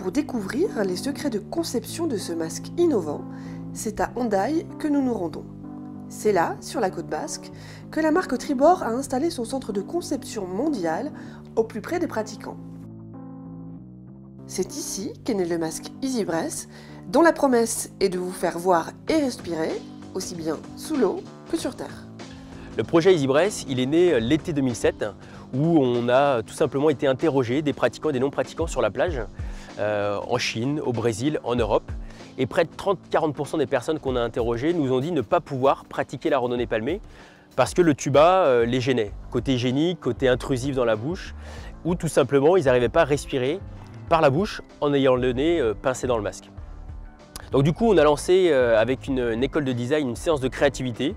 Pour découvrir les secrets de conception de ce masque innovant, c'est à Hendaye que nous nous rendons. C'est là, sur la côte basque, que la marque Tribord a installé son centre de conception mondial au plus près des pratiquants. C'est ici qu'est né le masque EasyBreath, dont la promesse est de vous faire voir et respirer, aussi bien sous l'eau que sur terre. Le projet EasyBreath, il est né l'été 2007, où on a tout simplement été interrogé des pratiquants et des non-pratiquants sur la plage, en Chine, au Brésil, en Europe. Et près de 30-40% des personnes qu'on a interrogées nous ont dit ne pas pouvoir pratiquer la randonnée palmée parce que le tuba les gênait, côté hygiénique, côté intrusif dans la bouche, ou tout simplement ils n'arrivaient pas à respirer par la bouche en ayant le nez pincé dans le masque. Donc du coup on a lancé avec une école de design une séance de créativité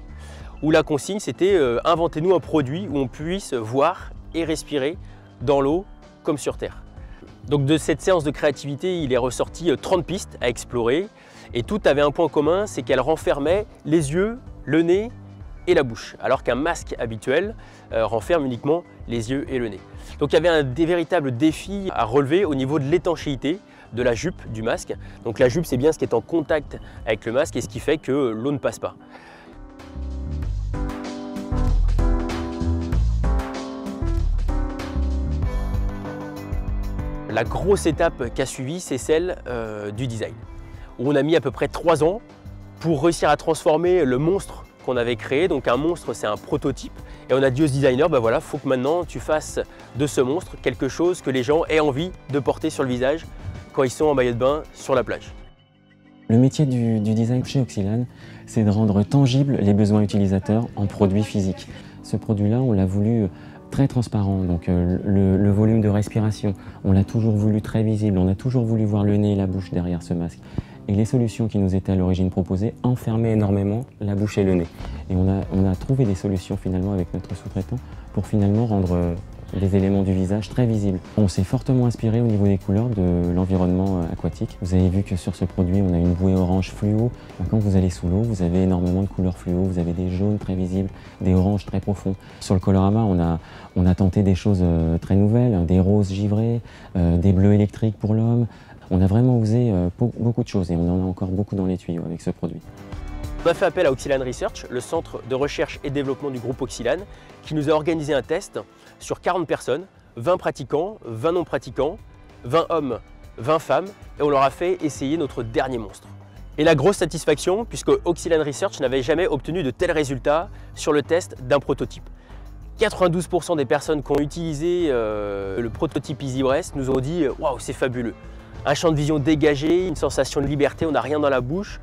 où la consigne c'était inventez-nous un produit où on puisse voir et respirer dans l'eau comme sur terre. Donc de cette séance de créativité, il est ressorti 30 pistes à explorer et toutes avaient un point commun, c'est qu'elles renfermaient les yeux, le nez et la bouche, alors qu'un masque habituel renferme uniquement les yeux et le nez. Donc il y avait des véritables défis à relever au niveau de l'étanchéité de la jupe du masque. Donc la jupe, c'est bien ce qui est en contact avec le masque et ce qui fait que l'eau ne passe pas. La grosse étape qu'a suivi, c'est celle du design, où on a mis à peu près 3 ans pour réussir à transformer le monstre qu'on avait créé. Donc un monstre, c'est un prototype. Et on a dit aux designers, ben voilà, faut que maintenant tu fasses de ce monstre quelque chose que les gens aient envie de porter sur le visage quand ils sont en maillot de bain sur la plage. Le métier du design chez Oxylane, c'est de rendre tangibles les besoins utilisateurs en produits physiques. Ce produit-là, on l'a voulu très transparent, donc le volume de respiration, on l'a toujours voulu très visible, on a toujours voulu voir le nez et la bouche derrière ce masque. Et les solutions qui nous étaient à l'origine proposées enfermaient énormément la bouche et le nez. Et on a trouvé des solutions finalement avec notre sous-traitant pour finalement rendre des éléments du visage très visibles. On s'est fortement inspiré au niveau des couleurs de l'environnement aquatique. Vous avez vu que sur ce produit, on a une bouée orange fluo. Quand vous allez sous l'eau, vous avez énormément de couleurs fluo. Vous avez des jaunes très visibles, des oranges très profonds. Sur le Colorama, on a tenté des choses très nouvelles, des roses givrés, des bleus électriques pour l'homme. On a vraiment osé beaucoup de choses et on en a encore beaucoup dans les tuyaux avec ce produit. On a fait appel à Oxylane Research, le centre de recherche et développement du groupe Oxylane, qui nous a organisé un test sur 40 personnes, 20 pratiquants, 20 non-pratiquants, 20 hommes, 20 femmes, et on leur a fait essayer notre dernier monstre. Et la grosse satisfaction, puisque Oxylane Research n'avait jamais obtenu de tels résultats sur le test d'un prototype. 92% des personnes qui ont utilisé le prototype EasyBreath nous ont dit « Waouh, c'est fabuleux ! Un champ de vision dégagé, une sensation de liberté, on n'a rien dans la bouche,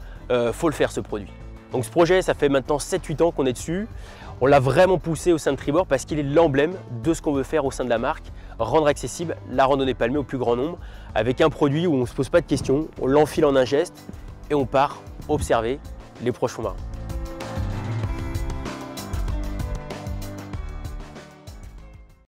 faut le faire ce produit ». Donc ce projet, ça fait maintenant 7-8 ans qu'on est dessus. On l'a vraiment poussé au sein de Tribord parce qu'il est l'emblème de ce qu'on veut faire au sein de la marque, rendre accessible la randonnée palmée au plus grand nombre avec un produit où on ne se pose pas de questions, on l'enfile en un geste et on part observer les proches fonds marins.